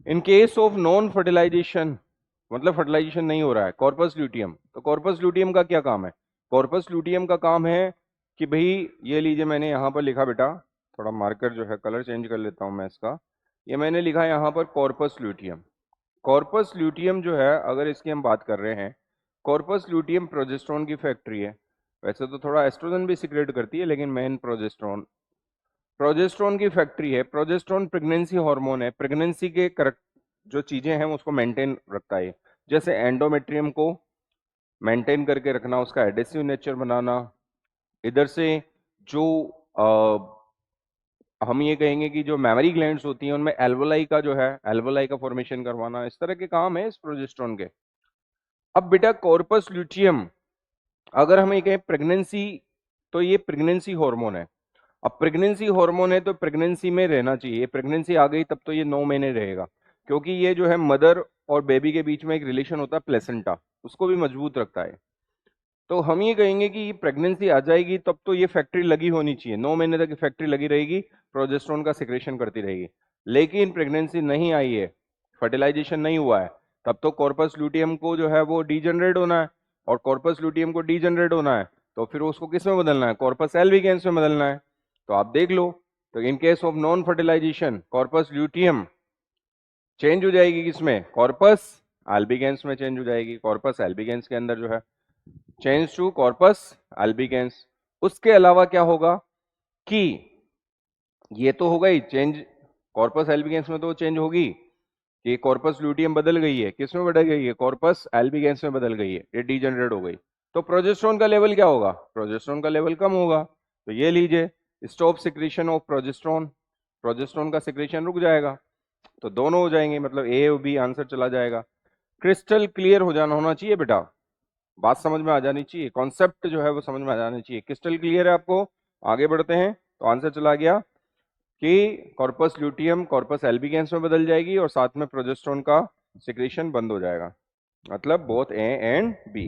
In case of non fertilisation, मतलब fertilisation नहीं हो रहा है, कॉर्पस ल्यूटियम, तो कॉर्पस ल्यूटियम का क्या काम है? कॉर्पस ल्यूटियम का काम है कि भाई ये लीजिए, मैंने यहाँ पर लिखा बेटा, थोड़ा मार्कर जो है कलर चेंज कर लेता हूँ मैं इसका, ये मैंने लिखा है यहाँ पर कॉर्पस ल्यूटियम। कॉर्पस ल्यूटियम जो है, अगर इसकी हम बात कर रहे हैं, कॉर्पस ल्यूटियम प्रोजेस्टेरोन की फैक्ट्री है। वैसे तो थोड़ा एस्ट्रोजन भी सिक्रेट करती है, लेकिन मेन प्रोजेस्टेरोन, प्रोजेस्टेरोन की फैक्ट्री है। प्रोजेस्टेरोन प्रेगनेंसी हार्मोन है, प्रेगनेंसी के करेक्ट जो चीजें हैं उसको मेंटेन रखता है, जैसे एंडोमेट्रियम को मेंटेन करके रखना, उसका एडेसिव नेचर बनाना, इधर से जो हम ये कहेंगे कि जो मेमोरी ग्लैंड्स होती हैं उनमें एल्वोलाई का जो है, एल्वोलाई का फॉर्मेशन करवाना, इस तरह के काम है इस प्रोजेस्टेरोन के। अब बेटा कॉर्पस ल्यूटियम, अगर हम ये कहें प्रेगनेंसी, तो ये प्रेगनेंसी हार्मोन है। अब प्रेगनेंसी हार्मोन है तो प्रेगनेंसी में रहना चाहिए, प्रेगनेंसी आ गई तब तो ये 9 महीने रहेगा, क्योंकि ये जो है मदर और बेबी के बीच में एक रिलेशन होता है प्लेसेंटा, उसको भी मजबूत रखता है। तो हम ये कहेंगे कि प्रेगनेंसी आ जाएगी तब तो ये फैक्ट्री लगी होनी चाहिए, 9 महीने तक फैक्ट्री लगी रहेगी, प्रोजेस्टेरोन का सिक्रेशन करती रहेगी। लेकिन प्रेगनेंसी नहीं आई है, फर्टिलाइजेशन नहीं हुआ है, तब तो कॉर्पस ल्यूटियम को जो है वो डीजनरेट होना है, और कॉर्पस ल्यूटियम को डीजनरेट होना है तो फिर उसको किस में बदलना है? कॉर्पस एल्बिगेंस में बदलना है। तो आप देख लो, तो in case of non fertilisation corpus luteum change हो जाएगी किसमें? कॉर्पस एल्बिगेंस में चेंज हो जाएगी। कॉर्पस एल्बिगेंस के अंदर जो है चेंज टू कॉर्पस एल्बिगेंस। उसके अलावा क्या होगा कि ये तो होगा ही चेंज, कॉर्पस एल्बिगेंस में तो चेंज होगी कि कॉर्पस ल्यूटियम बदल गई है, किस में बदल गई है? कॉर्पस एल्बिगेंस में बदल गई है, ये डीजनरेट हो गई। तो प्रोजेस्टेरोन का लेवल क्या होगा? प्रोजेस्टेरोन का लेवल कम होगा। तो ये लीजिए, stop secretion of progesterone, progesterone का सिक्रीशन रुक जाएगा। तो दोनों हो जाएंगे, मतलब ए और बी आंसर चला जाएगा। क्रिस्टल क्लियर हो जाना होना चाहिए बेटा, बात समझ में आ जानी चाहिए, कॉन्सेप्ट जो है वो समझ में आ जानी चाहिए। क्रिस्टल क्लियर है आपको? आगे बढ़ते हैं। तो आंसर चला गया कि कॉर्पस ल्यूटियम कॉर्पस एल्बिगेंस में बदल जाएगी और साथ में प्रोजेस्टेरोन का सिक्रीशन बंद हो जाएगा, मतलब बोथ ए एंड बी।